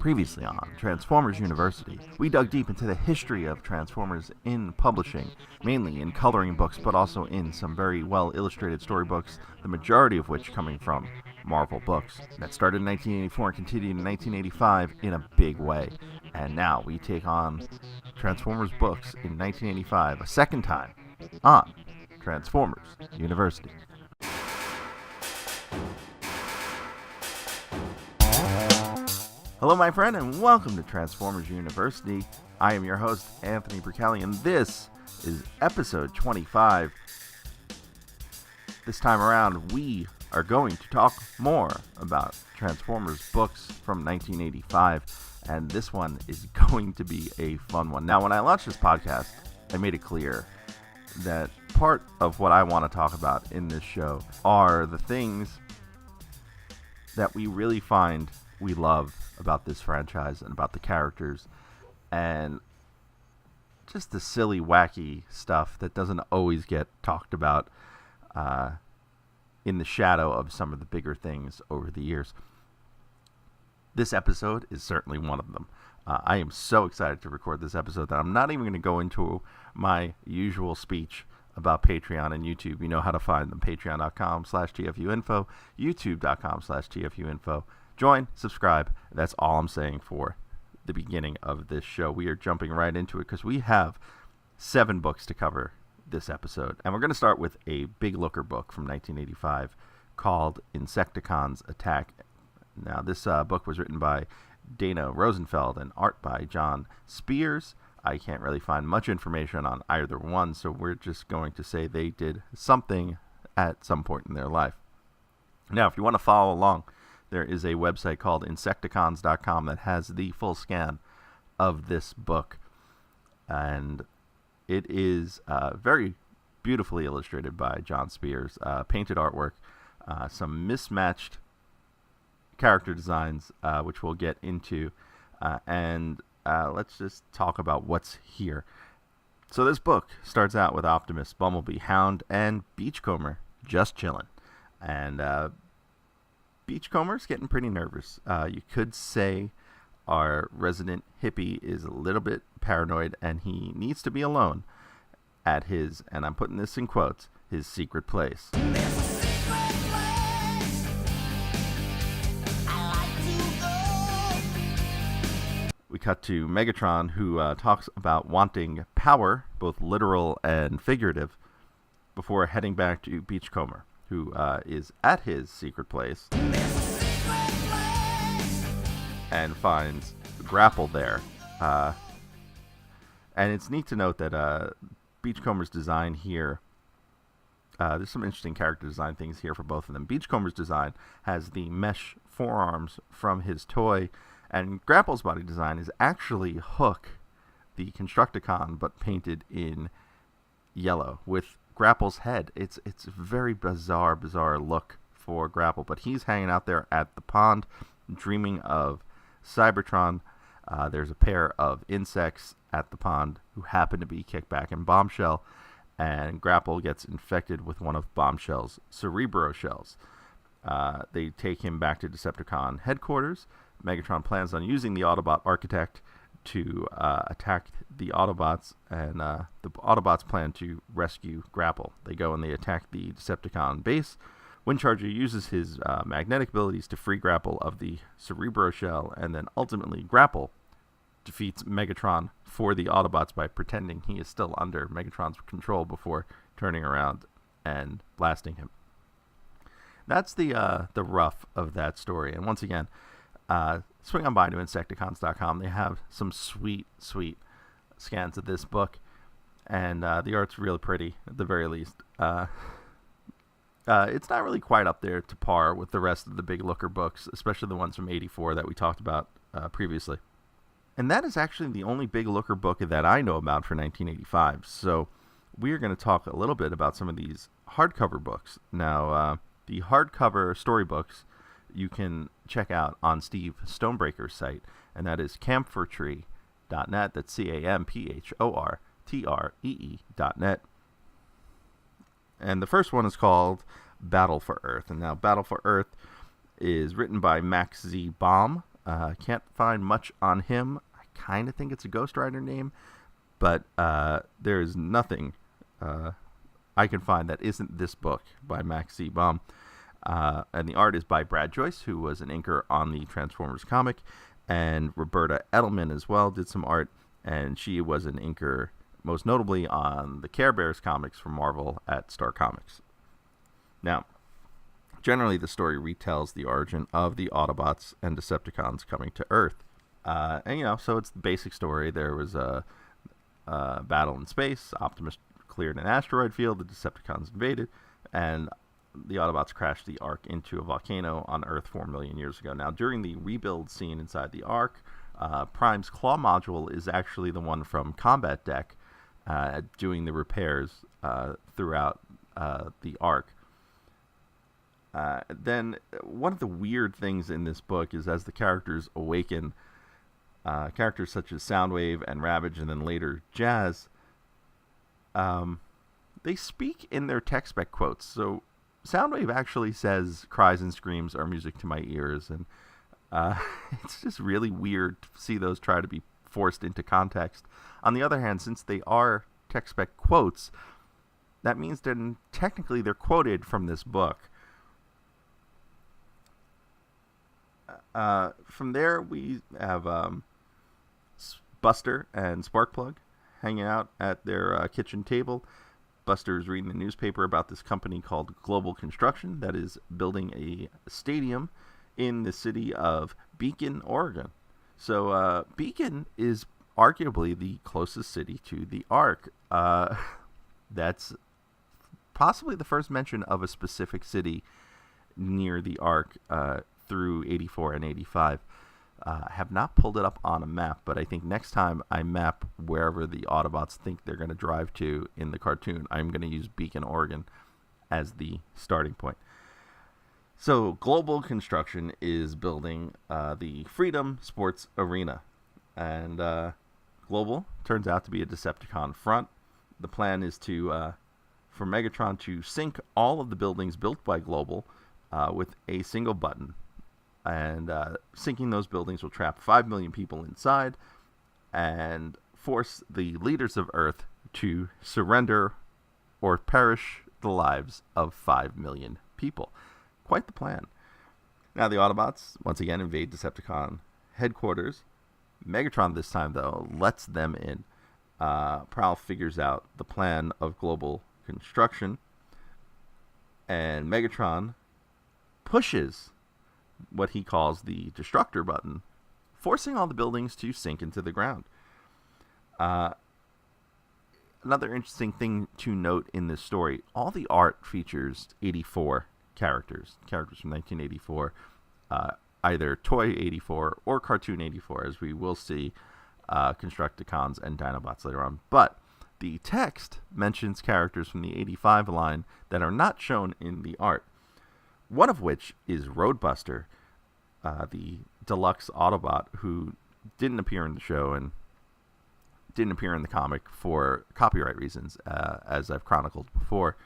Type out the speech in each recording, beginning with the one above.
Previously on Transformers University, we dug deep into the history of Transformers in publishing, mainly in coloring books, but also in some very well illustrated storybooks, the majority of which coming from Marvel books. That started in 1984 and continued in 1985 in a big way. And now we take on Transformers books in 1985 a second time on Transformers University. Hello, my friend, and welcome to Transformers University. I am your host, Anthony Bricali, and this is episode 25. This time around, we are going to talk more about Transformers books from 1985, and this one is going to be a fun one. Now, when I launched this podcast, I made it clear that part of what I want to talk about in this show are the things that we really find we love about this franchise and about the characters and just the silly, wacky stuff that doesn't always get talked about in the shadow of some of the bigger things over the years. This episode is certainly one of them. I am so excited to record this episode that I'm not even going to go into my usual speech about Patreon and YouTube. You know how to find them. Patreon.com/TFU.INFO, YouTube.com/TFU.INFO. Join, subscribe. That's all I'm saying for the beginning of this show. We are jumping right into it because we have 7 books to cover this episode. And we're going to start with a Big Looker book from 1985 called Insecticons Attack. Now, this book was written by Dana Rosenfeld and art by John Spears. I can't really find much information on either one, so we're just going to say they did something at some point in their life. Now, if you want to follow along, there is a website called Insecticons.com that has the full scan of this book. And it is very beautifully illustrated by John Spears. Painted artwork, some mismatched character designs, which we'll get into. And let's just talk about what's here. So this book starts out with Optimus, Bumblebee, Hound, and Beachcomber just chilling. And Beachcomber's getting pretty nervous. You could say our resident hippie is a little bit paranoid and he needs to be alone at his, and I'm putting this in quotes, his secret place. We cut to Megatron, who talks about wanting power, both literal and figurative, before heading back to Beachcomber, who is at his secret place and finds Grapple there. And it's neat to note that Beachcomber's design here, there's some interesting character design things here for both of them. Beachcomber's design has the mesh forearms from his toy, and Grapple's body design is actually Hook, the Constructicon, but painted in yellow with Grapple's head. It's a very bizarre look for Grapple, but he's hanging out there at the pond dreaming of Cybertron. There's a pair of insects at the pond who happen to be Kickback and Bombshell, and Grapple gets infected with one of Bombshell's Cerebro shells. They take him back to Decepticon headquarters. Megatron plans on using the Autobot architect to attack the Autobots, and the Autobots plan to rescue Grapple. They go and they attack the Decepticon base. Windcharger uses his magnetic abilities to free Grapple of the Cerebro shell, and then ultimately Grapple defeats Megatron for the Autobots by pretending he is still under Megatron's control before turning around and blasting him. That's the rough of that story. And once again, swing on by to Insecticons.com. They have some sweet scans of this book, and the art's really pretty at the very least. It's not really quite up there to par with the rest of the Big Looker books, especially the ones from '84 that we talked about previously. And that is actually the only Big Looker book that I know about for 1985. So we are going to talk a little bit about some of these hardcover books. Now, the hardcover storybooks you can check out on Steve Stonebreaker's site, and that is camphortree.net. That's CAMPHORTREE.net. And the first one is called Battle for Earth. And now Battle for Earth is written by Max Z. Baum. Can't find much on him. I kind of think it's a Ghost Rider name, but there is nothing I can find that isn't this book by Max Z. Baum. And the art is by Brad Joyce, who was an inker on the Transformers comic, and Roberta Edelman as well did some art, and she was an inker most notably on the Care Bears comics from Marvel at Star Comics. Now, generally the story retells the origin of the Autobots and Decepticons coming to Earth. So it's the basic story. There was a battle in space. Optimus cleared an asteroid field. The Decepticons invaded, and the Autobots crashed the Ark into a volcano on Earth 4 million years ago. Now, during the rebuild scene inside the Ark, Prime's claw module is actually the one from Combat Deck doing the repairs throughout the Ark. Then, one of the weird things in this book is as the characters awaken, characters such as Soundwave and Ravage, and then later Jazz, they speak in their tech spec quotes. So Soundwave actually says, "Cries and screams are music to my ears," and it's just really weird to see those try to be forced into context. On the other hand, since they are tech spec quotes, that means that technically they're quoted from this book. From there, we have Buster and Sparkplug hanging out at their kitchen table. Buster's reading the newspaper about this company called Global Construction that is building a stadium in the city of Beacon, Oregon. So Beacon is arguably the closest city to the Ark. That's possibly the first mention of a specific city near the Ark through 84 and 85. I have not pulled it up on a map, but I think next time I map wherever the Autobots think they're going to drive to in the cartoon, I'm going to use Beacon, Oregon as the starting point. So Global Construction is building the Freedom Sports Arena, and Global turns out to be a Decepticon front. The plan is for Megatron to sync all of the buildings built by Global with a single button. And sinking those buildings will trap 5 million people inside and force the leaders of Earth to surrender or perish the lives of 5 million people. Quite the plan. Now the Autobots once again invade Decepticon headquarters. Megatron this time, though, lets them in. Prowl figures out the plan of Global Construction, and Megatron pushes what he calls the destructor button, forcing all the buildings to sink into the ground. Another interesting thing to note in this story, all the art features 84 characters from 1984, either Toy 84 or Cartoon 84, as we will see Constructicons and Dinobots later on. But the text mentions characters from the 85 line that are not shown in the art. One of which is Roadbuster, the deluxe Autobot who didn't appear in the show and didn't appear in the comic for copyright reasons, as I've chronicled before.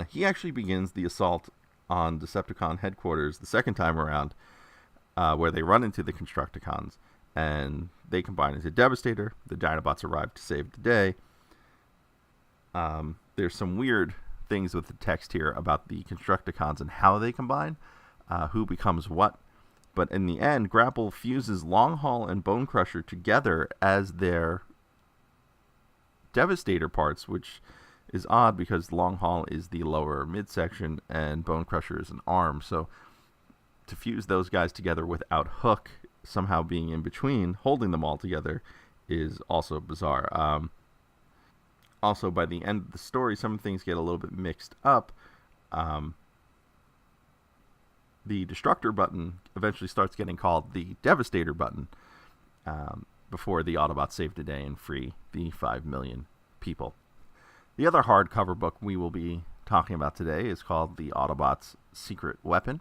He actually begins the assault on Decepticon headquarters the second time around, where they run into the Constructicons, and they combine into Devastator. The Dinobots arrive to save the day. There's some weird things with the text here about the Constructicons and how they combine, who becomes what. But in the end, Grapple fuses Longhaul and Bone Crusher together as their Devastator parts, which is odd because Longhaul is the lower midsection and Bone Crusher is an arm. So to fuse those guys together without Hook somehow being in between, holding them all together, is also bizarre. Also, by the end of the story, some things get a little bit mixed up. The Destructor button eventually starts getting called the Devastator button before the Autobots save the day and free the 5 million people. The other hardcover book we will be talking about today is called The Autobots' Secret Weapon.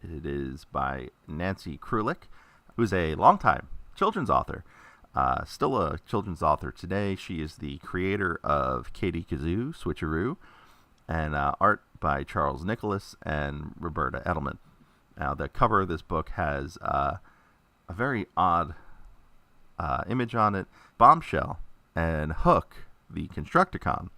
It is by Nancy Krulik, who's a longtime children's author. Still a children's author today. She is the creator of Katie Kazoo, Switcheroo, and art by Charles Nicholas and Roberta Edelman. Now, the cover of this book has a very odd image on it. Bombshell and Hook, the Constructicon,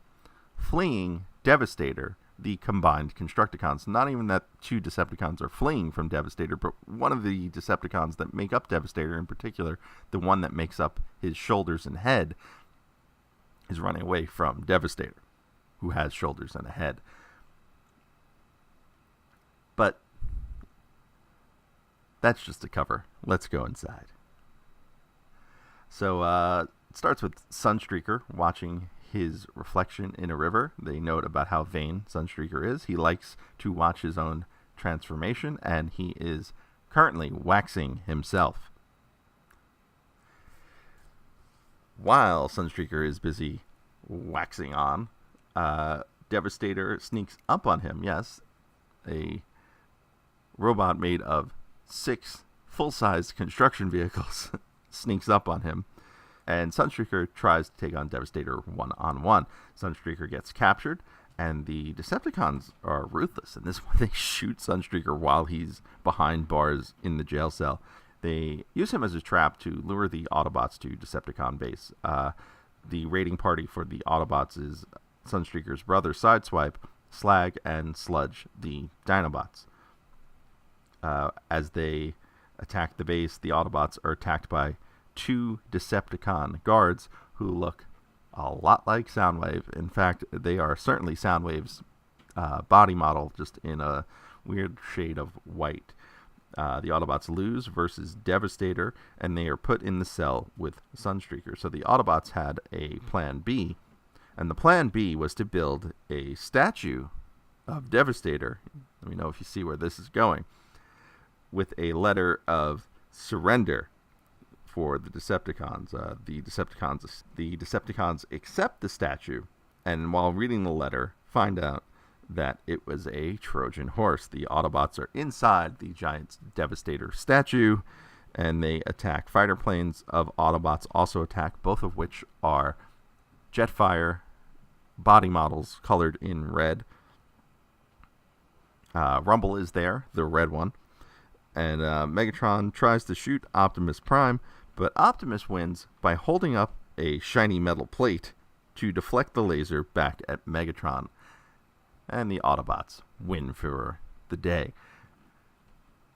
fleeing Devastator, the combined Constructicons. Not even that two Decepticons are fleeing from Devastator, but one of the Decepticons that make up Devastator, in particular, the one that makes up his shoulders and head, is running away from Devastator, who has shoulders and a head. But that's just a cover. Let's go inside. So it starts with Sunstreaker watching his reflection in a river. They note about how vain Sunstreaker is. He likes to watch his own transformation, and he is currently waxing himself. While Sunstreaker is busy waxing on, Devastator sneaks up on him. Yes, a robot made of 6 full-sized construction vehicles sneaks up on him, and Sunstreaker tries to take on Devastator one-on-one. Sunstreaker gets captured, and the Decepticons are ruthless. In this one, they shoot Sunstreaker while he's behind bars in the jail cell. They use him as a trap to lure the Autobots to Decepticon base. The raiding party for the Autobots is Sunstreaker's brother Sideswipe, Slag, and Sludge, the Dinobots. As they attack the base, the Autobots are attacked by 2 Decepticon guards who look a lot like Soundwave. In fact, they are certainly Soundwave's body model, just in a weird shade of white. The Autobots lose versus Devastator, and they are put in the cell with Sunstreaker. So the Autobots had a plan B, and the plan B was to build a statue of Devastator. Let me know if you see where this is going. With a letter of surrender for the Decepticons. The Decepticons accept the statue, and while reading the letter, find out that it was a Trojan horse. The Autobots are inside the giant Devastator statue, and they attack fighter planes of Autobots. Also attack, both of which are Jetfire body models colored in red. Rumble is there, the red one. And Megatron tries to shoot Optimus Prime, but Optimus wins by holding up a shiny metal plate to deflect the laser back at Megatron. And the Autobots win for the day.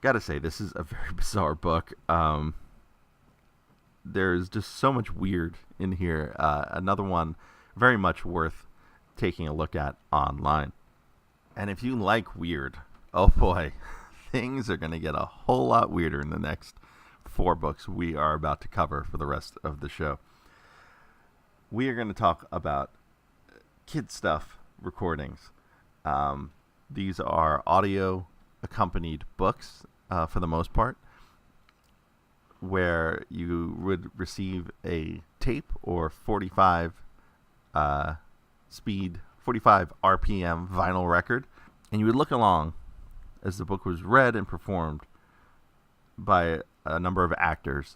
Gotta say, this is a very bizarre book. There's just so much weird in here. Another one very much worth taking a look at online. And if you like weird, oh boy, things are going to get a whole lot weirder in the next 4 books we are about to cover for the rest of the show. We are going to talk about kid stuff recordings. These are audio accompanied books for the most part, where you would receive a tape or 45 speed, 45 RPM vinyl record, and you would look along as the book was read and performed by a number of actors,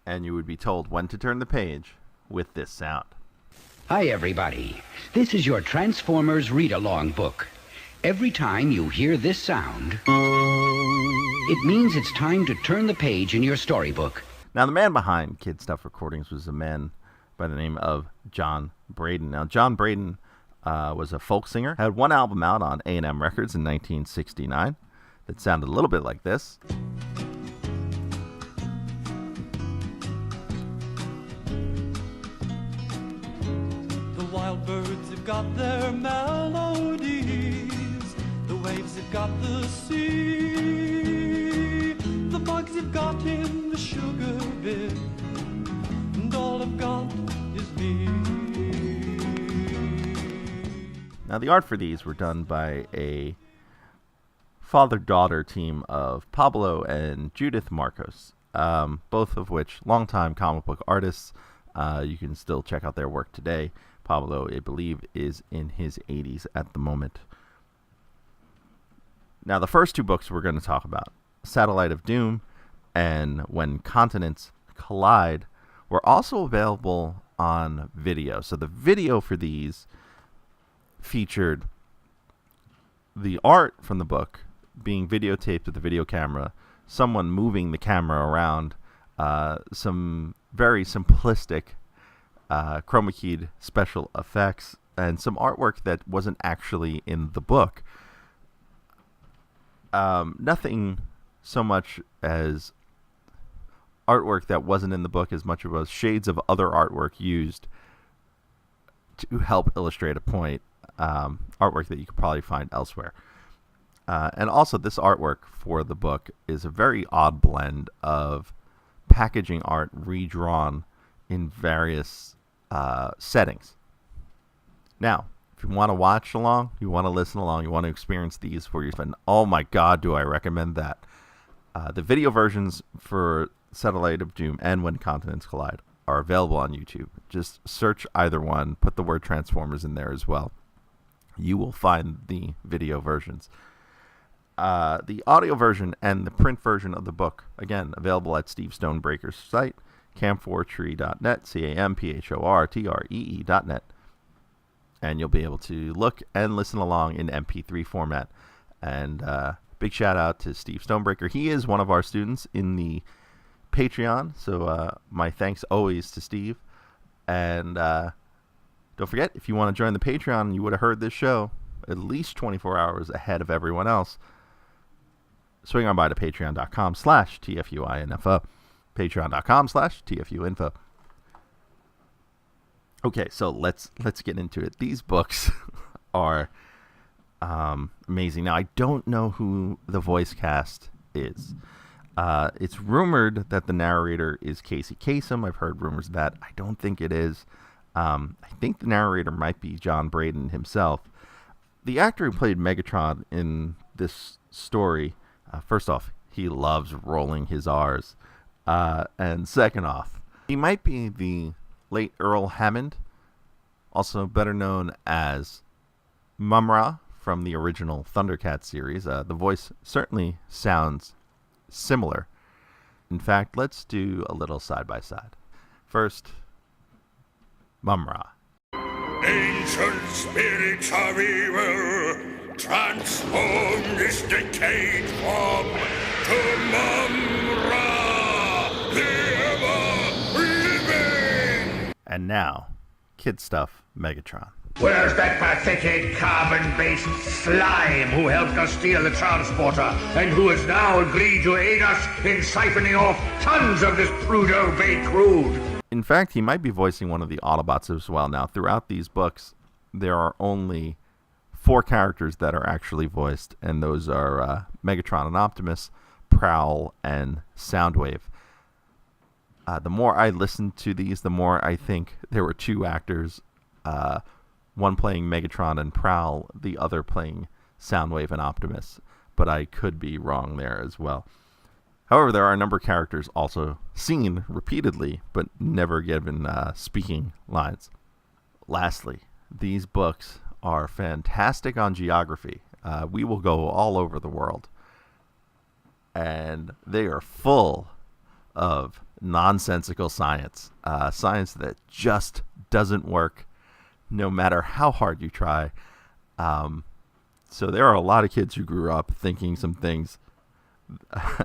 and you would be told when to turn the page with this sound. Hi everybody, this is your Transformers read-along book. Every time you hear this sound, it means it's time to turn the page in your storybook. Now, the man behind Kid Stuff Recordings was a man by the name of John Braden. Now, John Braden was a folk singer, had one album out on A&M Records in 1969 that sounded a little bit like this. The wild birds have got their melodies, the waves have got the sea, the bugs have got in the sugar bin, and all I've got is me. Now, the art for these were done by a father-daughter team of Pablo and Judith Marcos, both of which longtime comic book artists. You can still check out their work today. Pablo, I believe, is in his 80s at the moment. Now, the first 2 books we're going to talk about, Satellite of Doom and When Continents Collide, were also available on video. So the video for these featured the art from the book being videotaped with the video camera, someone moving the camera around, some very simplistic chroma keyed special effects, and some artwork that wasn't actually in the book. Nothing so much as artwork that wasn't in the book as much as it was shades of other artwork used to help illustrate a point, artwork that you could probably find elsewhere. And also, this artwork for the book is a very odd blend of packaging art redrawn in various settings. Now, if you want to watch along, you want to listen along, you want to experience these for yourself, and oh my god, do I recommend that. The video versions for Satellite of Doom and When Continents Collide are available on YouTube. Just search either one, put the word Transformers in there as well. You will find the video versions. The audio version and the print version of the book, again, available at Steve Stonebreaker's site, camphortree.net, camphortree.net. And you'll be able to look and listen along in MP3 format. And big shout out to Steve Stonebreaker. He is one of our students in the Patreon, so my thanks always to Steve. And don't forget, if you want to join the Patreon, you would have heard this show at least 24 hours ahead of everyone else. Swing on by to patreon.com/TFU.INFO. Patreon.com/TFU.INFO. Okay, so let's get into it. These books are amazing. Now, I don't know who the voice cast is. It's rumored that the narrator is Casey Kasem. I've heard rumors of that. I don't think it is. I think the narrator might be John Braden himself. The actor who played Megatron in this story, first off, he loves rolling his R's. And second off, he might be the late Earl Hammond, also better known as Mumm-ra from the original Thundercats series. The voice certainly sounds similar. In fact, let's do a little side-by-side. First, Mumm-ra. Ancient spirits of evil, transform this decayed form to mumm-ra, the ever-living! And now, Kid Stuff Megatron. Where's that pathetic carbon-based slime who helped us steal the transporter and who has now agreed to aid us in siphoning off tons of this Prudo-baked crude? In fact, he might be voicing one of the Autobots as well. Now, throughout these books, there are only 4 characters that are actually voiced, and those are Megatron and Optimus, Prowl, and Soundwave. The more I listen to these, the more I think there were 2 actors, one playing Megatron and Prowl, the other playing Soundwave and Optimus, but I could be wrong there as well. However, there are a number of characters also seen repeatedly, but never given speaking lines. Lastly, these books are fantastic on geography. We will go all over the world. And they are full of nonsensical science. Science that just doesn't work, no matter how hard you try. So there are a lot of kids who grew up thinking some things,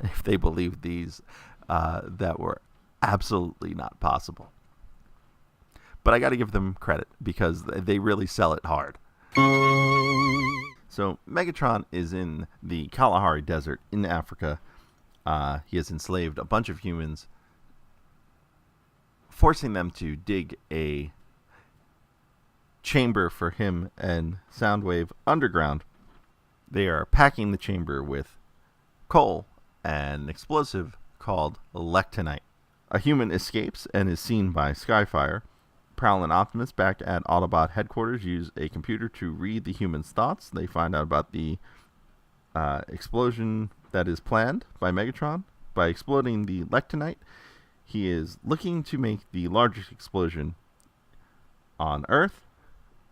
if they believed these, that were absolutely not possible. But I got to give them credit because they really sell it hard. So Megatron is in the Kalahari Desert in Africa. He has enslaved a bunch of humans, forcing them to dig a chamber for him and Soundwave underground. They are packing the chamber with coal and an explosive called lectinite. A human escapes and is seen by Skyfire. Prowl and Optimus, back at Autobot headquarters, use a computer to read the human's thoughts. They find out about the explosion that is planned by Megatron. By exploding the lectinite, he is looking to make the largest explosion on Earth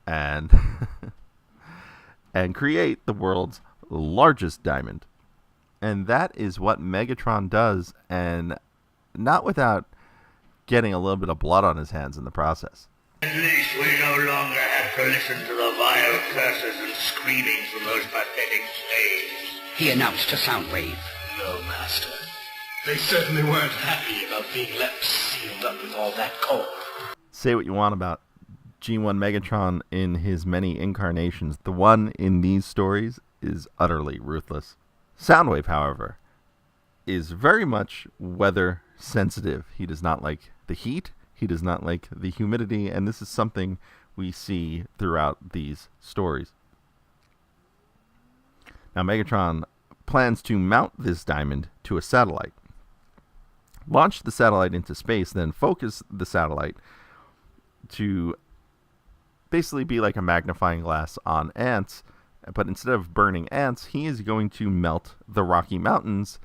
and and create the world's largest diamond. And that is what Megatron does, and not without getting a little bit of blood on his hands in the process. At least we no longer have to listen to the vile curses and screamings from those pathetic slaves. he announced to Soundwave. No, Master. They certainly weren't happy about being left sealed up with all that coal. Say what you want about G1 Megatron in his many incarnations. The one in these stories is utterly ruthless. Soundwave, however, is very much weather sensitive. He does not like the heat. He does not like the humidity. And this is something we see throughout these stories. Now, Megatron plans to mount this diamond to a satellite. Launch the satellite into space, then focus the satellite to basically be like a magnifying glass on ants. But instead of burning ants, he is going to melt the Rocky Mountains.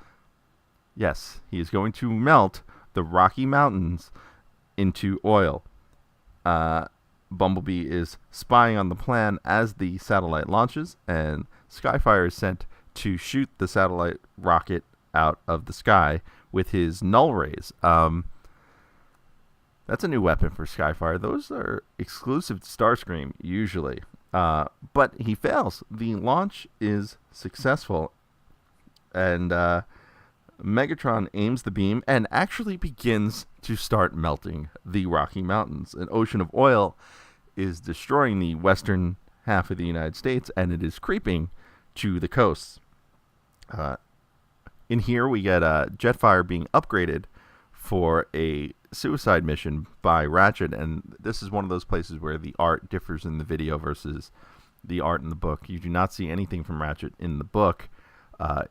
Yes, he is going to melt the Rocky Mountains into oil. Bumblebee is spying on the plan as the satellite launches, and Skyfire is sent to shoot the satellite rocket out of the sky with his null rays. That's a new weapon for Skyfire. Those are exclusive to Starscream, usually. But he fails. The launch is successful, and Megatron aims the beam and actually begins to start melting the Rocky Mountains. An ocean of oil is destroying the western half of the United States, and it is creeping to the coasts. In here, we get Jetfire being upgraded for a suicide mission by Ratchet, and this is one of those places where the art differs in the video versus the art in the book. You do not see anything from Ratchet in the book.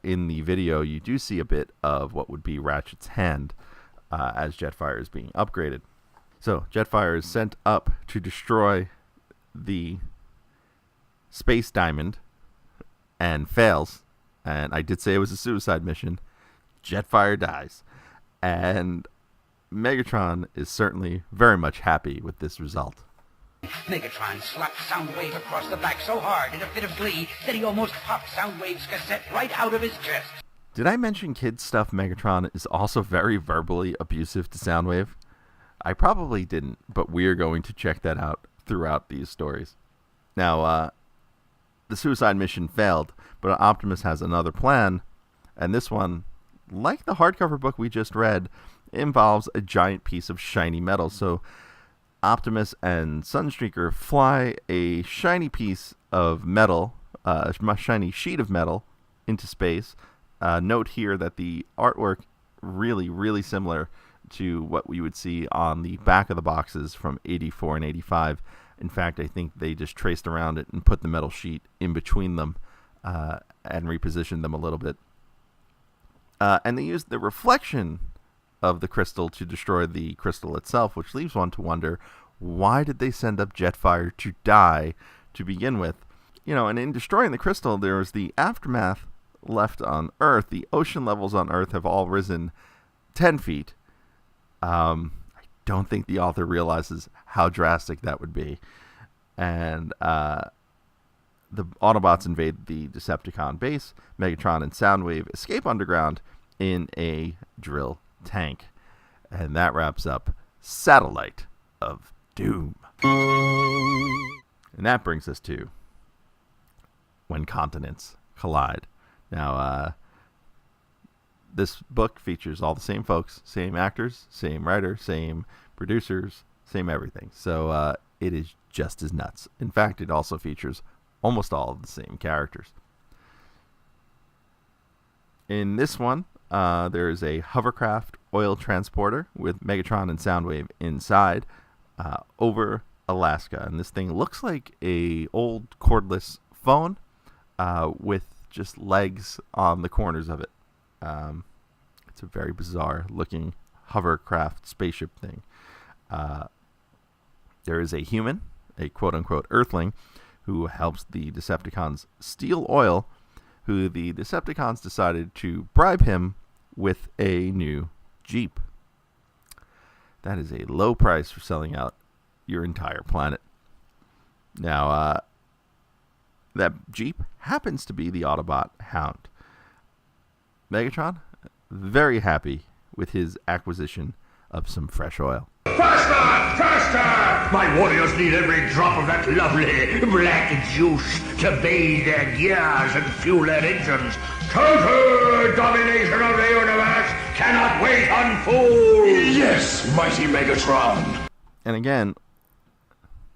In the video, you do see a bit of what would be Ratchet's hand as Jetfire is being upgraded. So, Jetfire is sent up to destroy the space diamond and fails. And I did say it was a suicide mission. Jetfire dies. And Megatron is certainly very much happy with this result. Megatron slapped Soundwave across the back so hard in a fit of glee that he almost popped Soundwave's cassette right out of his chest. Did I mention Kid Stuff Megatron is also very verbally abusive to Soundwave? I probably didn't, but we're going to check that out throughout these stories. Now, the suicide mission failed, but Optimus has another plan, and this one, like the hardcover book we just read, involves a giant piece of shiny metal. So Optimus and Sunstreaker fly a shiny piece of metal, a shiny sheet of metal, into space. Note here that the artwork really similar to what we would see on the back of the boxes from 84 and 85. In fact, I think they just traced around it and put the metal sheet in between them and repositioned them a little bit. And they used the reflection of the crystal to destroy the crystal itself, which leaves one to wonder, why did they send up Jetfire to die to begin with? You know, and in destroying the crystal, there was the aftermath left on Earth. The ocean levels on Earth have all risen 10 feet. I don't think the author realizes how drastic that would be. And the Autobots invade the Decepticon base. Megatron and Soundwave escape underground in a drill tank. And that wraps up Satellite of Doom. And that brings us to When Continents Collide. Now, this book features all the same folks, same actors, same writer, same producers, same everything. So it is just as nuts. In fact, it also features almost all of the same characters. In this one, there is a hovercraft oil transporter with Megatron and Soundwave inside over Alaska. And this thing looks like a old cordless phone with just legs on the corners of it. It's a very bizarre looking hovercraft spaceship thing. There is a human, a quote-unquote Earthling, who helps the Decepticons steal oil, who the Decepticons decided to bribe him with a new Jeep. That is a low price for selling out your entire planet. Now, that Jeep happens to be the Autobot Hound. Megatron, very happy with his acquisition of some fresh oil. Faster! Faster! My warriors need every drop of that lovely black juice to bathe their gears and fuel their engines. Total domination of the universe cannot wait on fools! Yes, mighty Megatron! And again,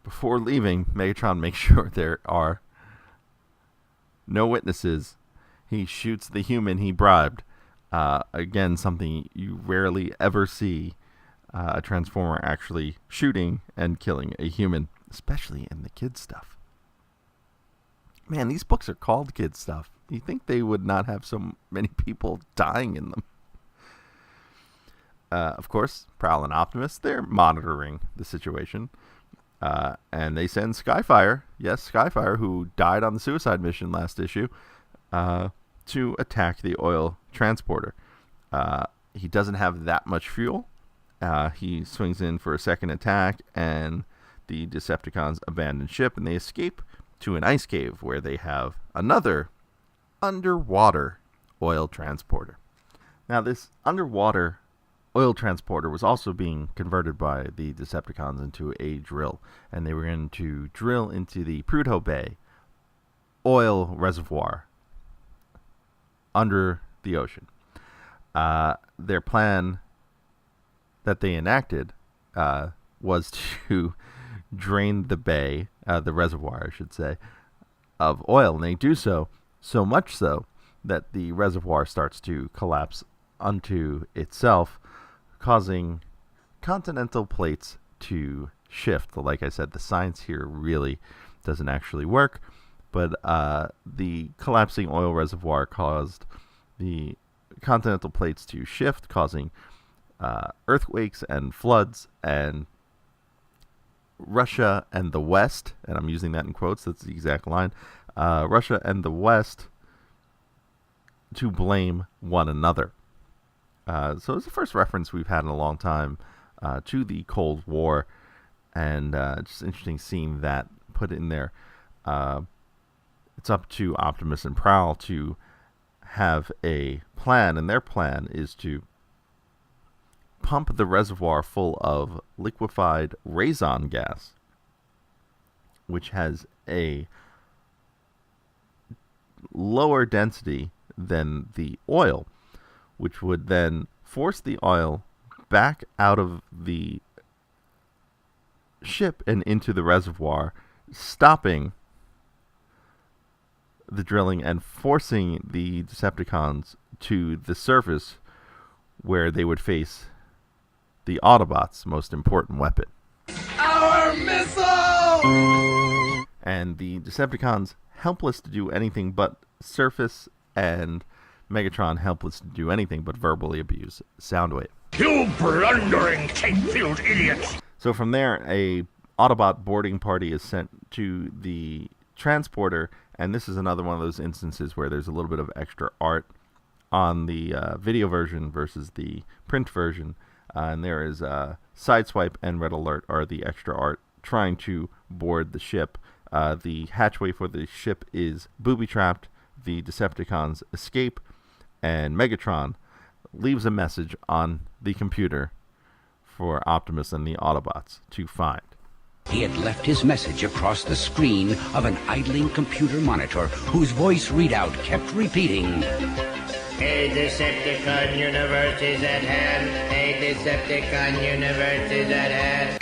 before leaving, Megatron makes sure there are no witnesses. He shoots the human he bribed. Again, something you rarely ever see a Transformer actually shooting and killing a human, especially in the kid stuff. Man, these books are called kid stuff. You think they would not have so many people dying in them? Of course, Prowl and Optimus, they're monitoring the situation. And they send Skyfire, yes, Skyfire, who died on the suicide mission last issue, to attack the oil transporter. He doesn't have that much fuel. He swings in for a second attack, and the Decepticons abandon ship, and they escape to an ice cave where they have another underwater oil transporter. Now, this underwater oil transporter was also being converted by the Decepticons into a drill, and they were going to drill into the Prudhoe Bay oil reservoir under the ocean. Their plan that they enacted was to drain the bay, the reservoir, I should say, of oil, and they do so much so that the reservoir starts to collapse unto itself, causing continental plates to shift. Like I said, the science here really doesn't actually work, but the collapsing oil reservoir caused the continental plates to shift, causing earthquakes and floods, and Russia and the West, and I'm using that in quotes, that's the exact line, Russia and the West to blame one another. So it's the first reference we've had in a long time to the Cold War, and just interesting seeing that put in there. It's up to Optimus and Prowl to have a plan, and their plan is to pump the reservoir full of liquefied raison gas, which has a lower density than the oil, which would then force the oil back out of the ship and into the reservoir, stopping the drilling and forcing the Decepticons to the surface, where they would face the Autobots' most important weapon. Our missile! And the Decepticons helpless to do anything but surface, and Megatron helpless to do anything but verbally abuse Soundwave. You blundering, tape-filled idiots! So from there, a Autobot boarding party is sent to the transporter, and this is another one of those instances where there's a little bit of extra art on the video version versus the print version. And there is Sideswipe and Red Alert are the extra art trying to board the ship. The hatchway for the ship is booby-trapped. The Decepticons escape, and Megatron leaves a message on the computer for Optimus and the Autobots to find. He had left his message across the screen of an idling computer monitor whose voice readout kept repeating, A Decepticon universe is at hand. A Decepticon universe is at hand.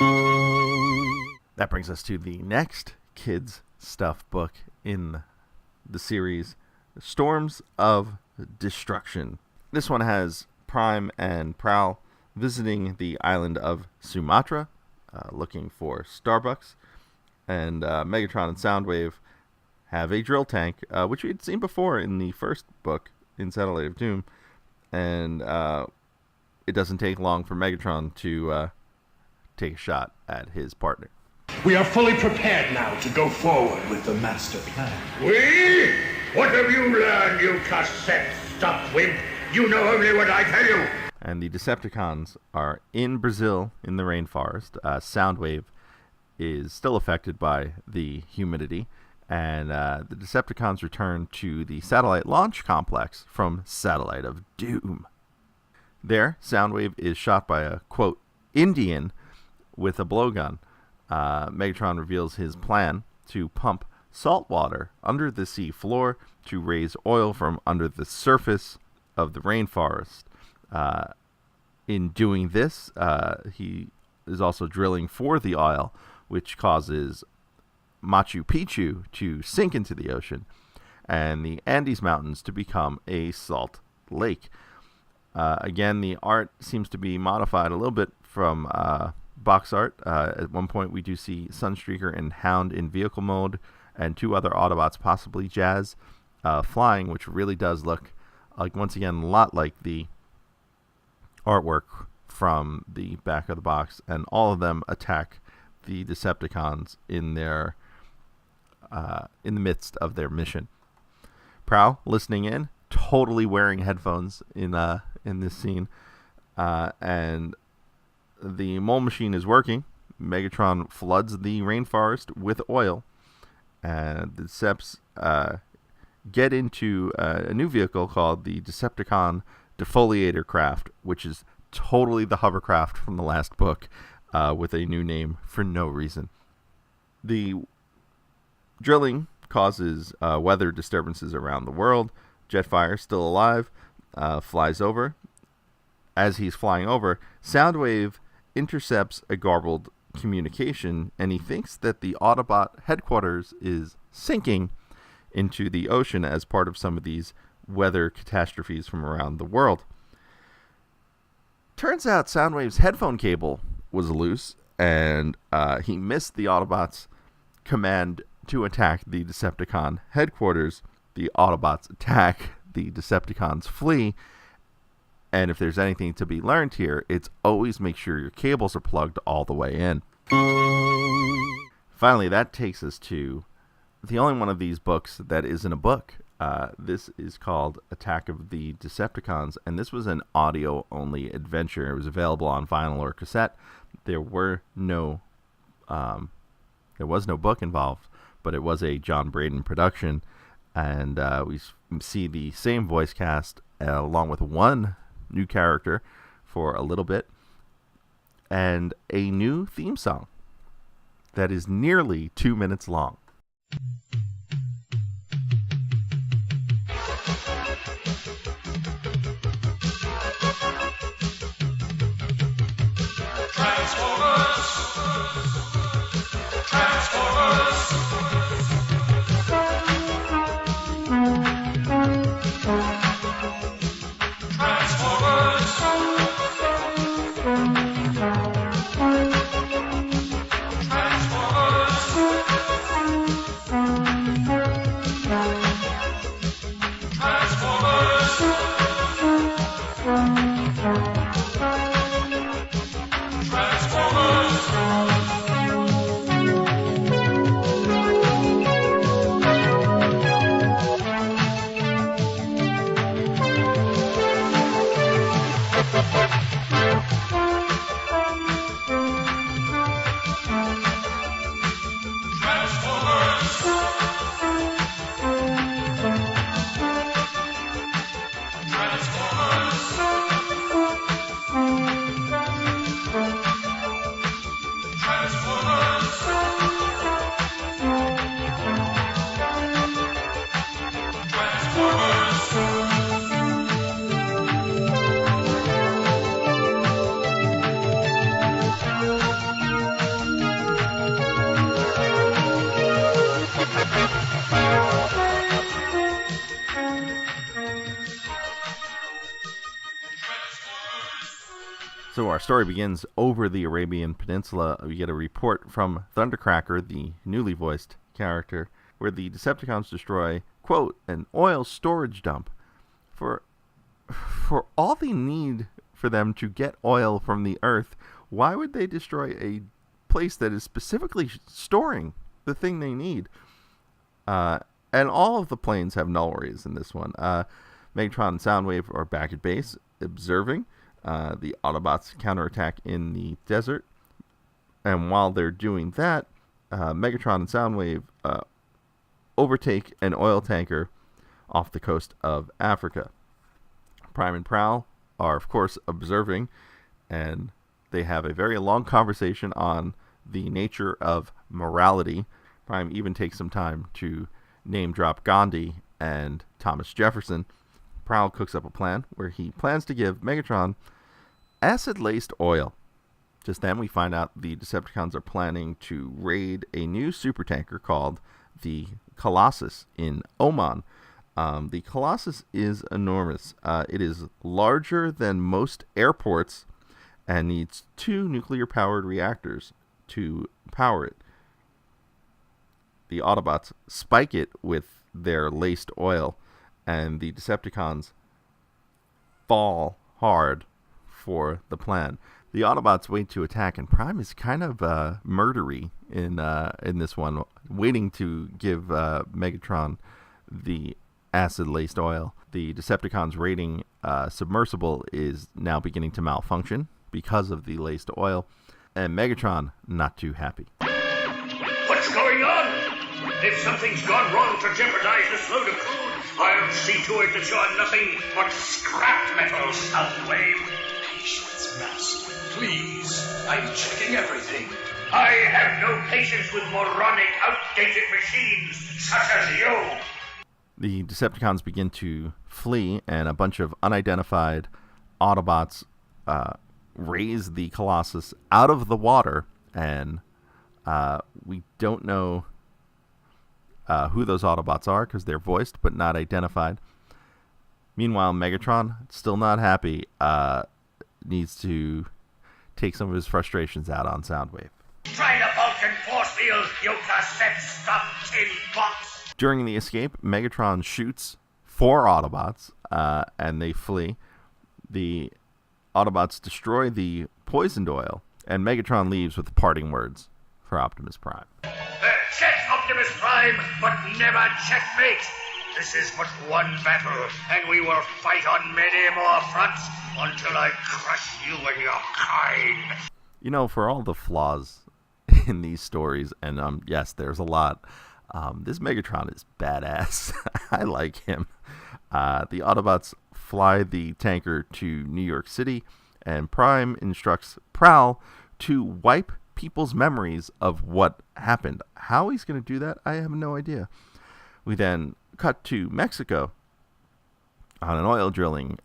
That brings us to the next kids stuff book in the series, Storms of Destruction. This one has Prime and Prowl visiting the island of Sumatra, looking for Starbucks, and Megatron and Soundwave have a drill tank, which we had seen before in the first book, in Satellite of Doom, and it doesn't take long for Megatron to take a shot at his partner. We are fully prepared now to go forward with the master plan. We? What have you learned, you cassette stuff wimp? You know only what I tell you. And the Decepticons are in Brazil in the rainforest. Soundwave is still affected by the humidity, and the Decepticons return to the satellite launch complex from Satellite of Doom. There, Soundwave is shot by a, quote, Indian with a blowgun. Megatron reveals his plan to pump salt water under the sea floor to raise oil from under the surface of the rainforest. In doing this, he is also drilling for the oil, which causes Machu Picchu to sink into the ocean and the Andes Mountains to become a salt lake. Again, the art seems to be modified a little bit from box art. At one point, we do see Sunstreaker and Hound in vehicle mode, and 2 other Autobots, possibly Jazz, flying, which really does look like, once again, a lot like the artwork from the back of the box, and all of them attack the Decepticons in their in the midst of their mission. Prowl, listening in, totally wearing headphones in this scene, and the mole machine is working. Megatron floods the rainforest with oil, and the Decepts get into a new vehicle called the Decepticon Defoliator Craft, which is totally the hovercraft from the last book, with a new name for no reason. The drilling causes weather disturbances around the world. Jetfire, still alive, flies over. As he's flying over, Soundwave intercepts a garbled communication, and he thinks that the Autobot headquarters is sinking into the ocean as part of some of these weather catastrophes from around the world. Turns out Soundwave's headphone cable was loose, and he missed the Autobots' command to attack the Decepticon headquarters. The Autobots attack, the Decepticons flee, and if there's anything to be learned here, it's always make sure your cables are plugged all the way in. Finally, that takes us to the only one of these books that isn't a book. This is called Attack of the Decepticons, and this was an audio-only adventure. It was available on vinyl or cassette. There was no book involved, but it was a John Braden production, and we see the same voice cast along with one new character for a little bit, and a new theme song that is nearly 2 minutes long. So our story begins over the Arabian Peninsula. We get a report from Thundercracker, the newly voiced character, where the Decepticons destroy, quote, an oil storage dump. For all they need for them to get oil from the earth, why would they destroy a place that is specifically storing the thing they need? And all of the planes have nulleries in this one. Megatron and Soundwave are back at base, observing the Autobots counterattack in the desert. And while they're doing that, Megatron and Soundwave overtake an oil tanker off the coast of Africa. Prime and Prowl are, of course, observing, and they have a very long conversation on the nature of morality. Prime even takes some time to name drop Gandhi and Thomas Jefferson. Prowl cooks up a plan where he plans to give Megatron acid-laced oil. Just then we find out the Decepticons are planning to raid a new supertanker called the Colossus in Oman. The Colossus is enormous. It is larger than most airports and needs 2 nuclear-powered reactors to power it. The Autobots spike it with their laced oil, and the Decepticons fall hard for the plan. The Autobots wait to attack, and Prime is kind of murdery in this one, waiting to give Megatron the acid-laced oil. The Decepticons' raiding submersible is now beginning to malfunction because of the laced oil, and Megatron not too happy. What's going on? If something's gone wrong to jeopardize this load of crude, I'll see to it that you're nothing but scrap metal, Soundwave. Patience, Master. Please. I'm checking everything. I have no patience with moronic, outdated machines such as you. The Decepticons begin to flee, and a bunch of unidentified Autobots raise the Colossus out of the water, and we don't know who those Autobots are because they're voiced but not identified. Meanwhile, Megatron, still not happy, needs to take some of his frustrations out on Soundwave. Try the Vulcan force field, you cassette-stuffed tin box! During the escape, Megatron shoots 4 Autobots, and they flee. The Autobots destroy the poisoned oil, and Megatron leaves with the parting words for Optimus Prime. Check, Optimus Prime, but never checkmate! This is but one battle, and we will fight on many more fronts until I crush you and your kind. You know, for all the flaws in these stories, and yes, there's a lot, this Megatron is badass. I like him. The Autobots fly the tanker to New York City, and Prime instructs Prowl to wipe people's memories of what happened. How he's going to do that, I have no idea. We then cut to Mexico on an oil drilling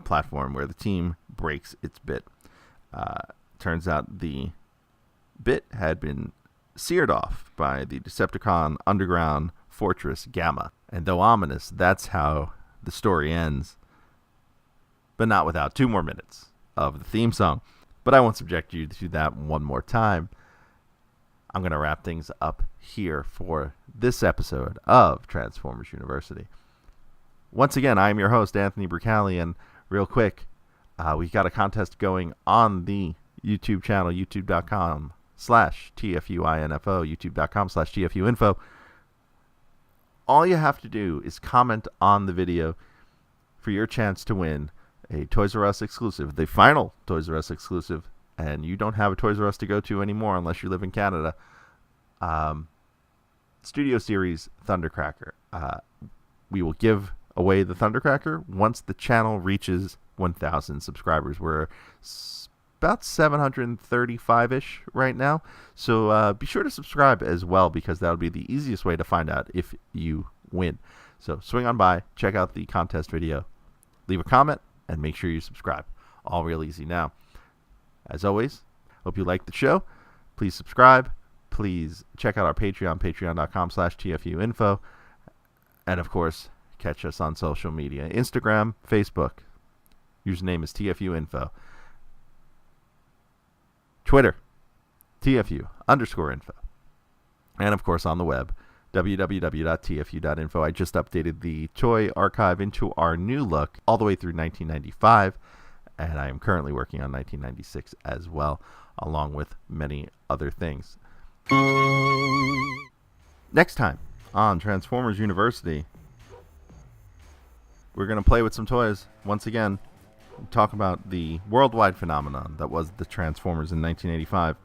platform where the team breaks its bit. Turns out the bit had been seared off by the Decepticon underground fortress Gamma. And though ominous, that's how the story ends. But not without 2 more minutes of the theme song. But I won't subject you to that one more time. I'm going to wrap things up here for this episode of Transformers University. Once again, I'm your host, Anthony Brucali, and real quick, we've got a contest going on the YouTube channel, youtube.com/TFU.INFO, youtube.com/TFU.INFO. All you have to do is comment on the video for your chance to win a Toys R Us exclusive, the final Toys R Us exclusive, and you don't have a Toys R Us to go to anymore unless you live in Canada. Studio Series Thundercracker. We will give away the Thundercracker once the channel reaches 1,000 subscribers. We're about 735-ish right now, so be sure to subscribe as well, because that'll be the easiest way to find out if you win. So swing on by, check out the contest video, leave a comment, and make sure you subscribe. All real easy now. As always, hope you like the show. Please subscribe. Please check out our Patreon, patreon.com/TFU.INFO. And of course, catch us on social media. Instagram, Facebook. Username is TFU.INFO. Twitter, TFU_info. And of course on the web, www.tfu.info. I just updated the toy archive into our new look all the way through 1995, and I am currently working on 1996 as well, along with many other things. Next time on Transformers University, we're going to play with some toys once again. Talk about the worldwide phenomenon that was the Transformers in 1985.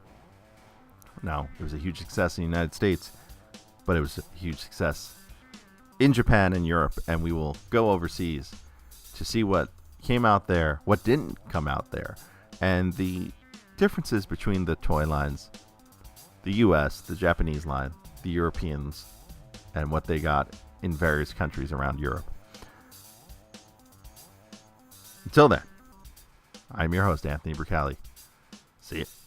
Now, it was a huge success in the United States, but it was a huge success in Japan and Europe, and we will go overseas to see what came out there, what didn't come out there, and the differences between the toy lines, the US, the Japanese line, the Europeans, and what they got in various countries around Europe. Until then, I'm your host, Anthony Bricali. See you.